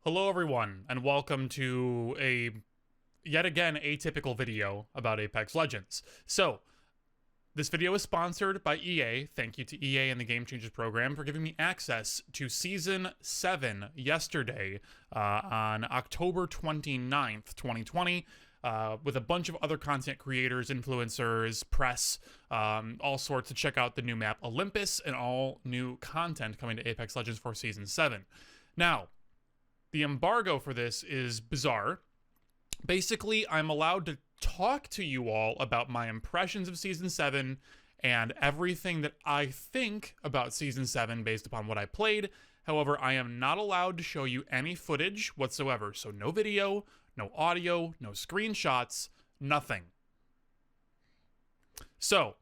Hello everyone, and welcome to a yet again atypical video about Apex Legends. So, this video is sponsored by EA. Thank you to EA and the Game Changers program for giving me access to Season 7 yesterday on October 29th, 2020, with a bunch of other content creators, influencers, press, all sorts to check out the new map Olympus and all new content coming to Apex Legends for Season 7. Now, the embargo for this is bizarre. Basically, I'm allowed to talk to you all about my impressions of Season 7 and everything that I think about Season 7 based upon what I played. However, I am not allowed to show you any footage whatsoever. So no video, no audio, no screenshots, nothing. So,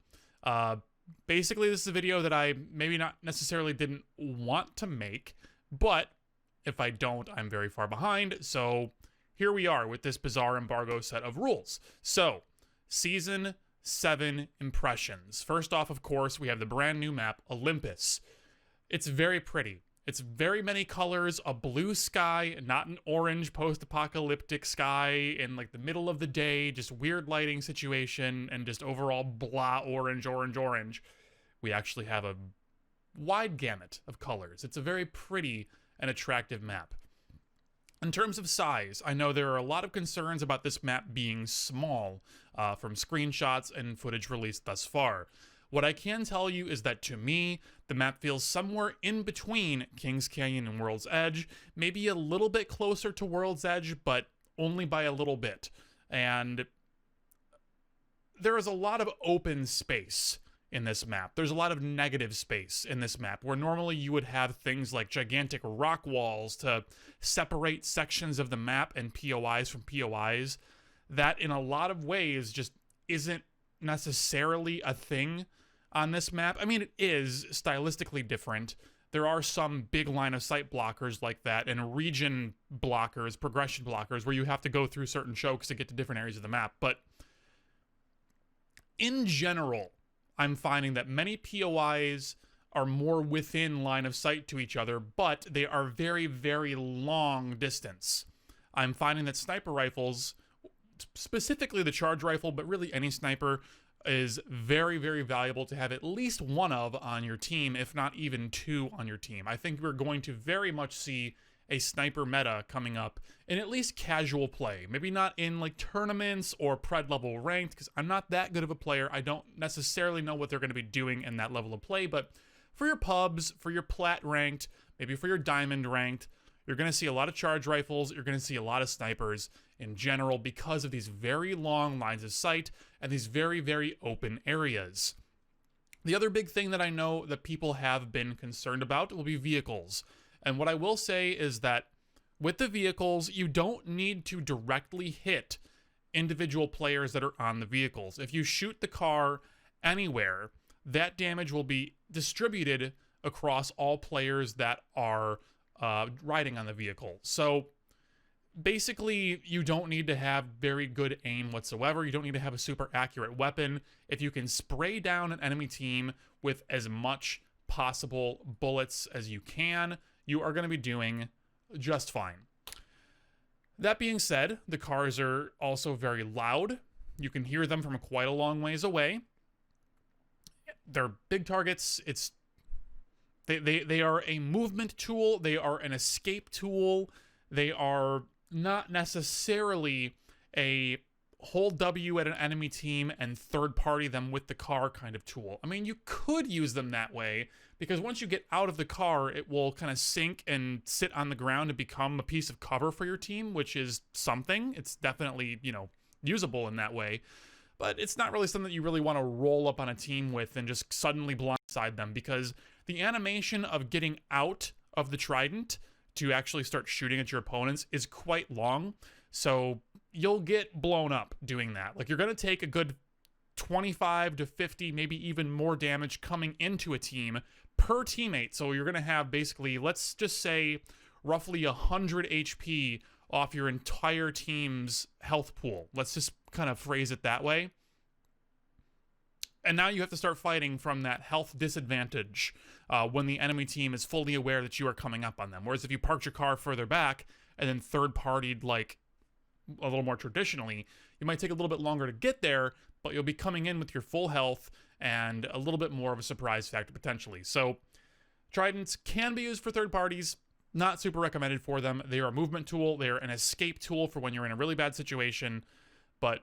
basically this is a video that I maybe not necessarily didn't want to make, but if I don't, I'm very far behind. So here we are with this bizarre embargo set of rules. So, Season 7 impressions. First off, of course, we have the brand new map, Olympus. It's very pretty. It's very many colors, a blue sky, not an orange post-apocalyptic sky in like the middle of the day, just weird lighting situation, and just overall blah, orange, orange, orange. We actually have a wide gamut of colors. It's a very pretty and attractive map. In terms of size, I know there are a lot of concerns about this map being small from screenshots and footage released thus far. What I can tell you is that to me, the map feels somewhere in between Kings Canyon and World's Edge, maybe a little bit closer to World's Edge, but only by a little bit. And there is a lot of open space in this map. There's a lot of negative space in this map, where normally you would have things like gigantic rock walls to separate sections of the map and POIs from POIs. That in a lot of ways just isn't necessarily a thing on this map. I mean, it is stylistically different. There are some big line of sight blockers like that, and region blockers, progression blockers, where you have to go through certain chokes to get to different areas of the map. But in general, I'm finding that many POIs are more within line of sight to each other, but they are very, very long distance. I'm finding that sniper rifles, specifically the charge rifle, but really any sniper, is very, very valuable to have at least one of on your team, if not even two on your team. I think we're going to very much see a sniper meta coming up in at least casual play. Maybe not in like tournaments or pred level ranked, because I'm not that good of a player. I don't necessarily know what they're going to be doing in that level of play, but for your pubs, for your plat ranked, maybe for your diamond ranked, you're going to see a lot of charge rifles, you're going to see a lot of snipers in general because of these very long lines of sight and these very, very open areas. The other big thing that I know that people have been concerned about will be vehicles. And what I will say is that with the vehicles, you don't need to directly hit individual players that are on the vehicles. If you shoot the car anywhere, that damage will be distributed across all players that are riding on the vehicle. So basically, you don't need to have very good aim whatsoever. You don't need to have a super accurate weapon. If you can spray down an enemy team with as much possible bullets as you can, you are going to be doing just fine. That being said, the cars are also very loud. You can hear them from quite a long ways away. They're big targets. They are a movement tool. They are an escape tool. They are not necessarily a hold W at an enemy team and third party them with the car kind of tool. I mean, you could use them that way, because once you get out of the car, it will kind of sink and sit on the ground and become a piece of cover for your team, which is something. It's definitely, usable in that way. But it's not really something that you really want to roll up on a team with and just suddenly blindside them, because the animation of getting out of the Trident to actually start shooting at your opponents is quite long. So you'll get blown up doing that. Like, you're going to take a good 25 to 50, maybe even more damage coming into a team per teammate. So you're going to have basically, let's just say, roughly 100 HP off your entire team's health pool. Let's just kind of phrase it that way. And now you have to start fighting from that health disadvantage when the enemy team is fully aware that you are coming up on them. Whereas if you parked your car further back and then third-partied like a little more traditionally, you might take a little bit longer to get there, but you'll be coming in with your full health and a little bit more of a surprise factor potentially. So Tridents can be used for third parties. Not super recommended for them. They are a movement tool. They're an escape tool for when you're in a really bad situation, but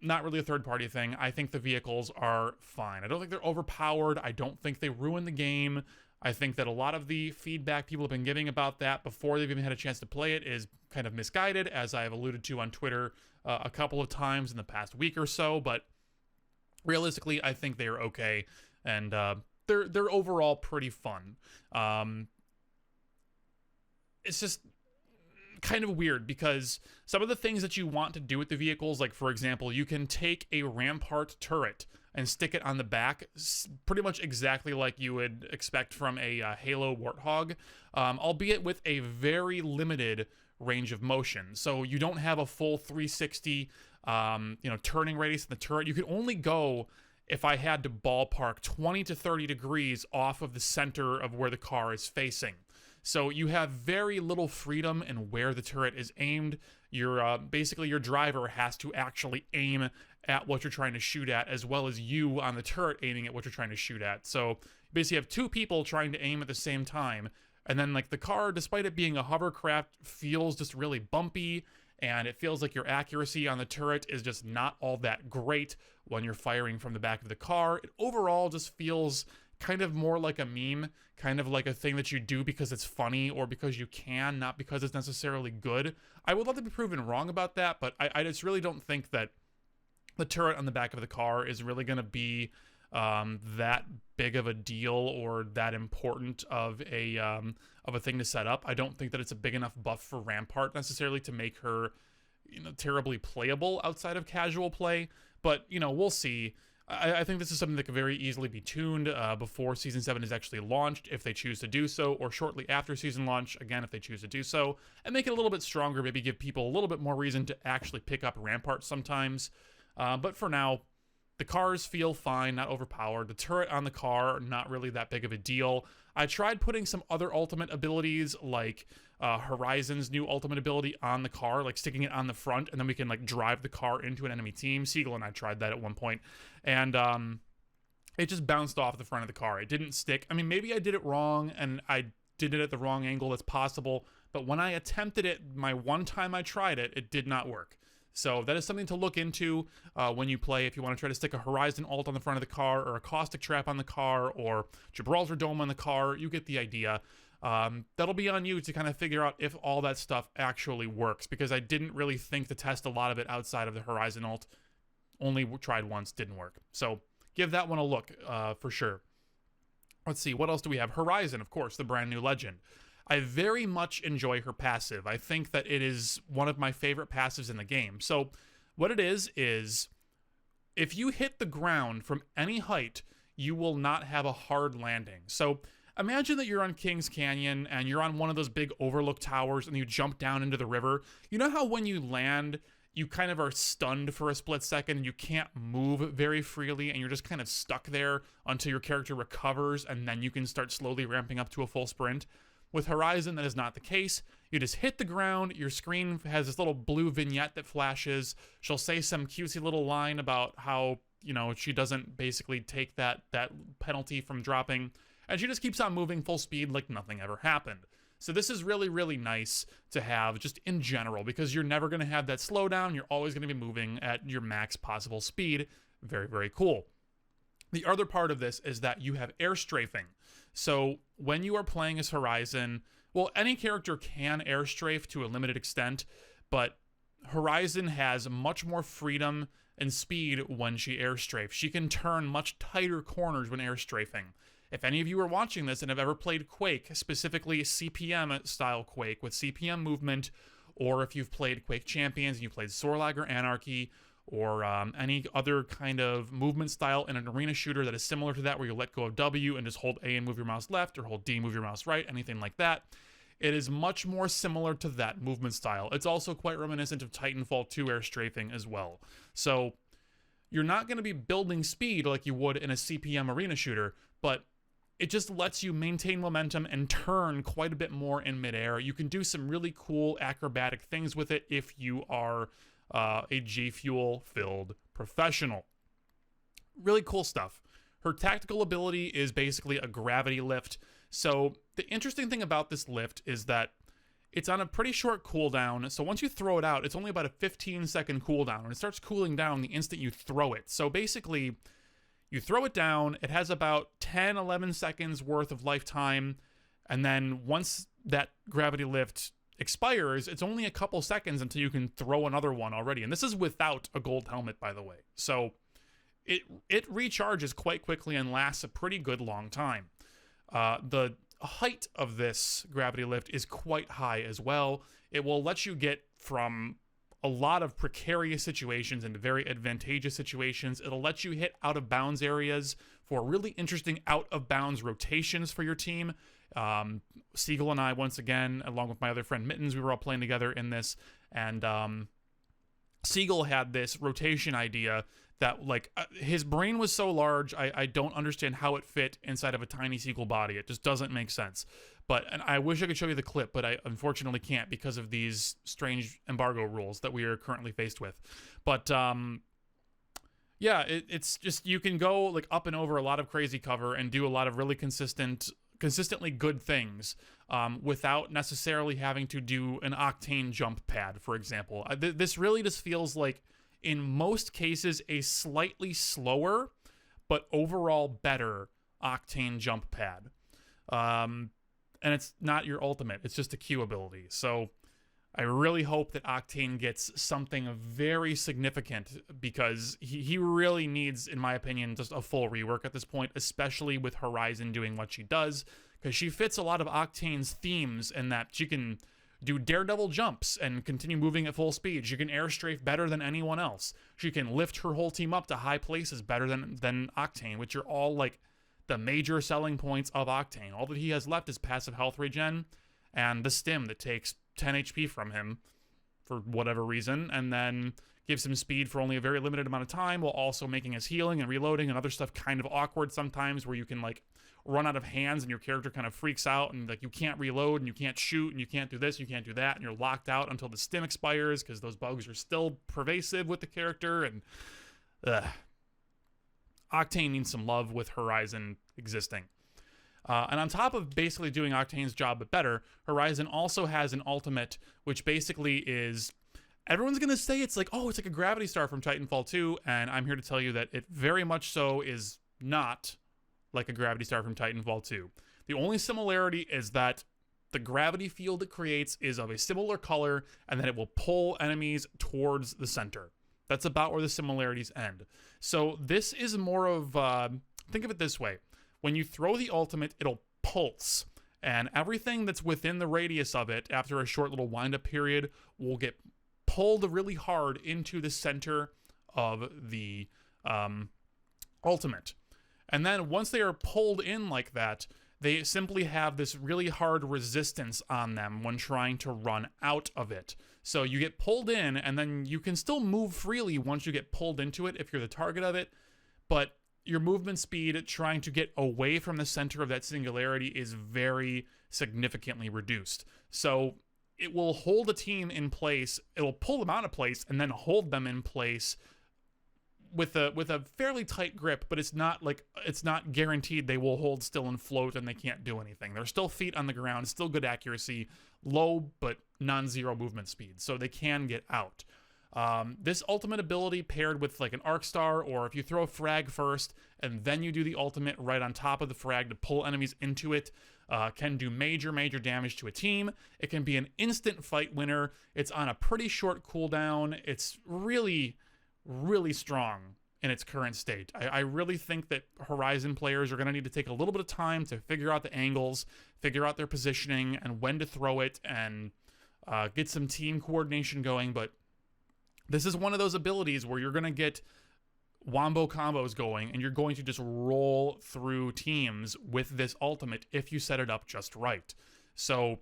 not really a third-party thing. I think the vehicles are fine. I don't think they're overpowered. I don't think they ruin the game. I think that a lot of the feedback people have been giving about that before they've even had a chance to play it is kind of misguided, as I have alluded to on Twitter a couple of times in the past week or so, but realistically, I think they are okay, and they're overall pretty fun. It's just kind of weird because some of the things that you want to do with the vehicles, like for example, you can take a Rampart turret and stick it on the back, pretty much exactly like you would expect from a Halo Warthog, albeit with a very limited range of motion. So you don't have a full 360, turning radius in the turret. You can only go, if I had to ballpark, 20 to 30 degrees off of the center of where the car is facing. So you have very little freedom in where the turret is aimed. Basically your driver has to actually aim at what you're trying to shoot at, as well as you on the turret aiming at what you're trying to shoot at. So you basically have two people trying to aim at the same time. And then like the car, despite it being a hovercraft, feels just really bumpy, and it feels like your accuracy on the turret is just not all that great when you're firing from the back of the car. It overall just feels kind of more like a meme, kind of like a thing that you do because it's funny or because you can, not because it's necessarily good. I would love to be proven wrong about that, but I just really don't think that the turret on the back of the car is really going to be that big of a deal or that important of a thing to set up. I don't think that it's a big enough buff for Rampart necessarily to make her, terribly playable outside of casual play. But, we'll see. I think this is something that could very easily be tuned before Season 7 is actually launched, if they choose to do so, or shortly after season launch, again, if they choose to do so, and make it a little bit stronger, maybe give people a little bit more reason to actually pick up Rampart sometimes. But for now, the cars feel fine, not overpowered. The turret on the car, not really that big of a deal. I tried putting some other ultimate abilities, like Horizon's new ultimate ability on the car, like sticking it on the front, and then we can like drive the car into an enemy team. Siegel and I tried that at one point, and it just bounced off the front of the car. It didn't stick. I mean, maybe I did it wrong, and I did it at the wrong angle. That's possible. But when I attempted it, my one time I tried it, it did not work. So that is something to look into when you play. If you want to try to stick a Horizon ult on the front of the car, or a Caustic Trap on the car, or Gibraltar Dome on the car, you get the idea. That'll be on you to kind of figure out if all that stuff actually works, because I didn't really think to test a lot of it outside of the Horizon ult. Only tried once, didn't work. So give that one a look for sure. Let's see, what else do we have? Horizon, of course, the brand new legend. I very much enjoy her passive. I think that it is one of my favorite passives in the game. So what it is if you hit the ground from any height, you will not have a hard landing. So imagine that you're on Kings Canyon and you're on one of those big overlook towers and you jump down into the river. You know how when you land, you kind of are stunned for a split second and you can't move very freely and you're just kind of stuck there until your character recovers and then you can start slowly ramping up to a full sprint? With Horizon, that is not the case. You just hit the ground, your screen has this little blue vignette that flashes. She'll say some cutesy little line about how, she doesn't basically take that penalty from dropping, and she just keeps on moving full speed like nothing ever happened. So this is really, really nice to have just in general, because you're never going to have that slowdown. You're always going to be moving at your max possible speed. Very, very cool. The other part of this is that you have air strafing. So when you are playing as Horizon, well, any character can air strafe to a limited extent, but Horizon has much more freedom and speed when she air strafes. She can turn much tighter corners when air strafing. If any of you are watching this and have ever played Quake, specifically CPM style Quake with CPM movement, or if you've played Quake Champions and you played Sorlag or Anarchy, or any other kind of movement style in an arena shooter that is similar to that, where you let go of W and just hold A and move your mouse left, or hold D and move your mouse right, anything like that. It is much more similar to that movement style. It's also quite reminiscent of Titanfall 2 air strafing as well. So you're not going to be building speed like you would in a CPM arena shooter, but it just lets you maintain momentum and turn quite a bit more in midair. You can do some really cool acrobatic things with it if you are a G Fuel filled professional. Really cool stuff. Her tactical ability is basically a gravity lift. So the interesting thing about this lift is that it's on a pretty short cooldown. So once you throw it out, it's only about a 15-second cooldown, and it starts cooling down the instant you throw it. So basically, you throw it down, it has about 10, 11 seconds worth of lifetime, and then once that gravity lift expires, it's only a couple seconds until you can throw another one already. And this is without a gold helmet, by the way. So it recharges quite quickly and lasts a pretty good long time. The height of this gravity lift is quite high as well. It will let you get from a lot of precarious situations into very advantageous situations. It'll let you hit out of bounds areas for really interesting out of bounds rotations for your team. Siegel and I, once again, along with my other friend Mittens, we were all playing together in this, and Siegel had this rotation idea that, like, his brain was so large, I don't understand how it fit inside of a tiny Siegel body. It just doesn't make sense. And I wish I could show you the clip, but I unfortunately can't because of these strange embargo rules that we are currently faced with. But yeah, it's just, you can go like up and over a lot of crazy cover and do a lot of really consistently good things without necessarily having to do an octane jump pad, for example. This really just feels like, in most cases, a slightly slower but overall better octane jump pad. And it's not your ultimate, it's just a Q ability. So I really hope that Octane gets something very significant, because he really needs, in my opinion, just a full rework at this point, especially with Horizon doing what she does, because she fits a lot of Octane's themes in that she can do daredevil jumps and continue moving at full speed. She can air strafe better than anyone else. She can lift her whole team up to high places better than Octane, which are all like the major selling points of Octane. All that he has left is passive health regen and the stim that takes 10 HP from him for whatever reason, and then gives him speed for only a very limited amount of time, while also making his healing and reloading and other stuff kind of awkward sometimes, where you can like run out of hands and your character kind of freaks out and like you can't reload and you can't shoot and you can't do this, you can't do that, and you're locked out until the stim expires because those bugs are still pervasive with the character. And Octane needs some love with Horizon existing. And on top of basically doing Octane's job but better, Horizon also has an ultimate, which basically is, everyone's going to say it's like, oh, it's like a Gravity Star from Titanfall 2, and I'm here to tell you that it very much so is not like a Gravity Star from Titanfall 2. The only similarity is that the gravity field it creates is of a similar color, and that it will pull enemies towards the center. That's about where the similarities end. So this is more of, think of it this way. When you throw the ultimate, it'll pulse, and everything that's within the radius of it after a short little wind-up period will get pulled really hard into the center of the ultimate. And then once they are pulled in like that, they simply have this really hard resistance on them when trying to run out of it. So you get pulled in, and then you can still move freely once you get pulled into it if you're the target of it, but your movement speed trying to get away from the center of that singularity is very significantly reduced. So it will hold a team in place, it will pull them out of place, and then hold them in place with a fairly tight grip, but it's not guaranteed they will hold still and float and they can't do anything. They're still feet on the ground, still good accuracy, low but non-zero movement speed, so they can get out. This ultimate ability paired with like an arc star, or if you throw a frag first and then you do the ultimate right on top of the frag to pull enemies into it, can do major damage to a team. It can be an instant fight winner. It's on a pretty short cooldown. It's really strong in its current state. I really think that Horizon players are going to need to take a little bit of time to figure out the angles, figure out their positioning and when to throw it, and get some team coordination going. But this is one of those abilities where you're going to get wombo combos going, and you're going to just roll through teams with this ultimate if you set it up just right. So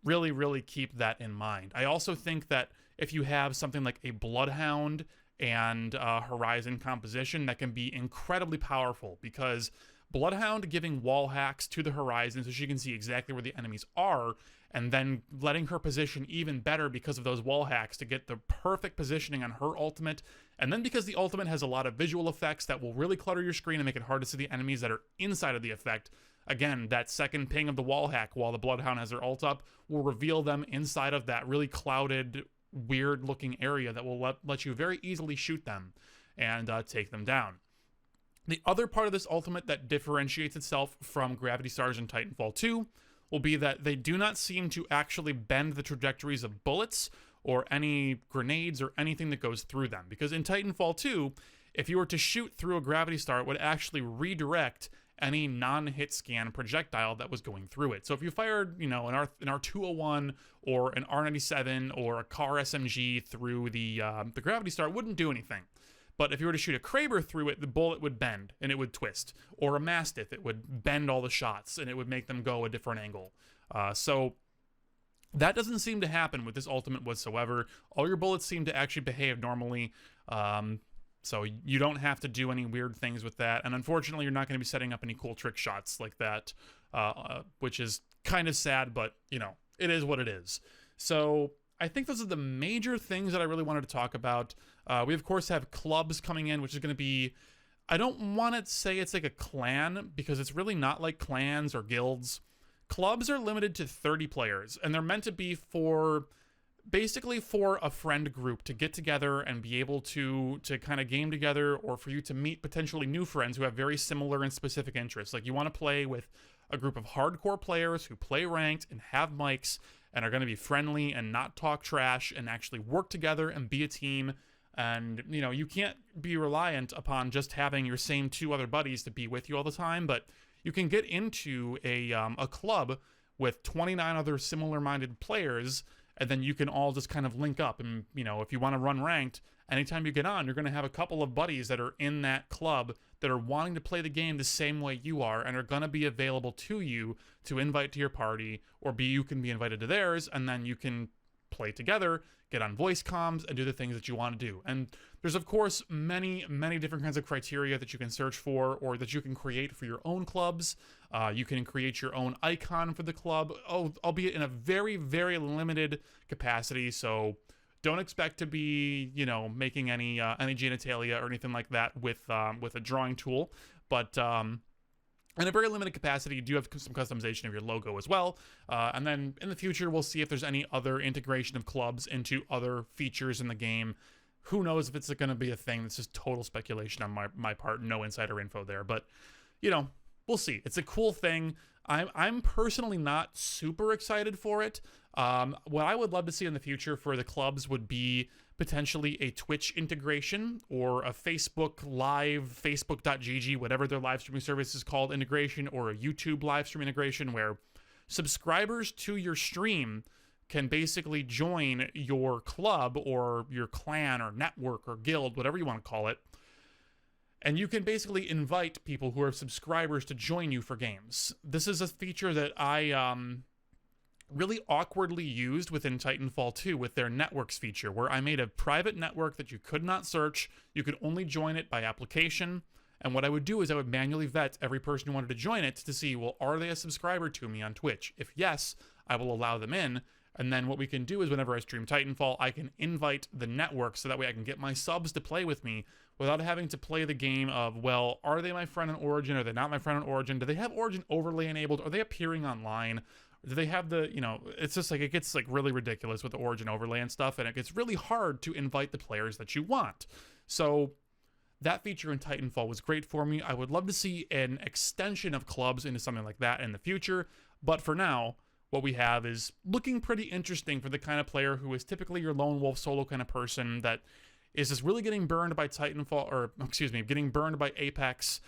really keep that in mind. I also think that if you have something like a Bloodhound and Horizon composition, that can be incredibly powerful, because Bloodhound giving wall hacks to the horizon so she can see exactly where the enemies are, and then letting her position even better because of those wall hacks to get the perfect positioning on her ultimate. And then because the ultimate has a lot of visual effects that will really clutter your screen and make it hard to see the enemies that are inside of the effect, again, that second ping of the wall hack while the Bloodhound has her ult up will reveal them inside of that really clouded, weird-looking area that will let you very easily shoot them and take them down. The other part of this ultimate that differentiates itself from Gravity Stars in Titanfall 2 will be that they do not seem to actually bend the trajectories of bullets or any grenades or anything that goes through them. Because in Titanfall 2, if you were to shoot through a Gravity Star, it would actually redirect any non-hit scan projectile that was going through it. So if you fired, an R201 or an R97 or a car SMG through the Gravity Star, it wouldn't do anything. But if you were to shoot a Kraber through it, the bullet would bend and it would twist. Or a Mastiff, it would bend all the shots and it would make them go a different angle. So that doesn't seem to happen with this ultimate whatsoever. All your bullets seem to actually behave normally. So you don't have to do any weird things with that. And unfortunately, you're not going to be setting up any cool trick shots like that, which is kind of sad, but, it is what it is. So I think those are the major things that I really wanted to talk about. We, of course, have clubs coming in, which is going to be... I don't want to say it's like a clan, because it's really not like clans or guilds. Clubs are limited to 30 players, and they're meant to be basically for a friend group to get together and be able to kind of game together, or for you to meet potentially new friends who have very similar and specific interests. Like, you want to play with a group of hardcore players who play ranked and have mics and are going to be friendly and not talk trash and actually work together and be a team. And, you can't be reliant upon just having your same 2 other buddies to be with you all the time, but you can get into a club with 29 other similar-minded players, and then you can all just kind of link up. And, if you want to run ranked, anytime you get on, you're going to have a couple of buddies that are in that club that are wanting to play the game the same way you are and are going to be available to you to invite to your party, or you can be invited to theirs, and then you can play together, get on voice comms, and do the things that you want to do. And there's, of course, many, many different kinds of criteria that you can search for, or that you can create for your own clubs. You can create your own icon for the club, albeit in a very, very limited capacity. So don't expect to be, making any genitalia or anything like that with a drawing tool. But in a very limited capacity, you do have some customization of your logo as well. And then in the future, we'll see if there's any other integration of clubs into other features in the game. Who knows if it's going to be a thing? This is total speculation on my part. No insider info there. But, we'll see. It's a cool thing. I'm personally not super excited for it. What I would love to see in the future for the clubs would be potentially a Twitch integration, or a Facebook Live, facebook.gg, whatever their live streaming service is called, integration, or a YouTube live stream integration, where subscribers to your stream can basically join your club or your clan or network or guild, whatever you want to call it. And you can basically invite people who are subscribers to join you for games. This is a feature that I really awkwardly used within Titanfall 2 with their networks feature, where I made a private network that you could not search. You could only join it by application. And what I would do is I would manually vet every person who wanted to join it to see, well, are they a subscriber to me on Twitch? If yes, I will allow them in. And then what we can do is whenever I stream Titanfall, I can invite the network so that way I can get my subs to play with me without having to play the game of, well, are they my friend on Origin? Are they not my friend on Origin? Do they have Origin overlay enabled? Are they appearing online? Do they have the, it's just like, it gets like really ridiculous with the Origin overlay and stuff, and it gets really hard to invite the players that you want. So that feature in Titanfall was great for me. I would love to see an extension of clubs into something like that in the future, but for now, what we have is looking pretty interesting for the kind of player who is typically your lone wolf solo kind of person that is just really getting burned by Titanfall, or getting burned by Apex,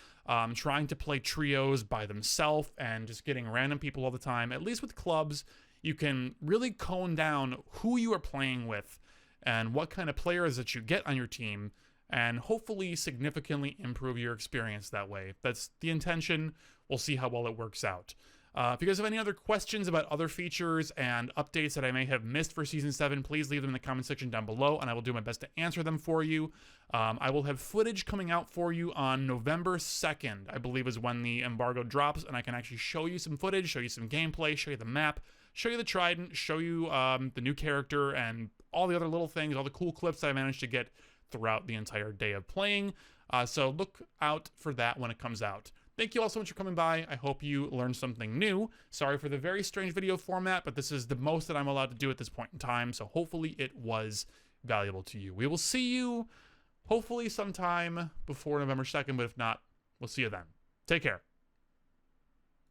trying to play trios by themselves and just getting random people all the time. At least with clubs, you can really cone down who you are playing with and what kind of players that you get on your team, and hopefully significantly improve your experience that way. That's the intention. We'll see how well it works out. If you guys have any other questions about other features and updates that I may have missed for Season 7, please leave them in the comment section down below, and I will do my best to answer them for you. I will have footage coming out for you on November 2nd, I believe is when the embargo drops, and I can actually show you some footage, show you some gameplay, show you the map, show you the Trident, show you the new character, and all the other little things, all the cool clips that I managed to get throughout the entire day of playing. So look out for that when it comes out. Thank you all so much for coming by. I hope you learned something new. Sorry for the very strange video format, but this is the most that I'm allowed to do at this point in time, so hopefully it was valuable to you. We will see you hopefully sometime before November 2nd, but if not, we'll see you then. Take care.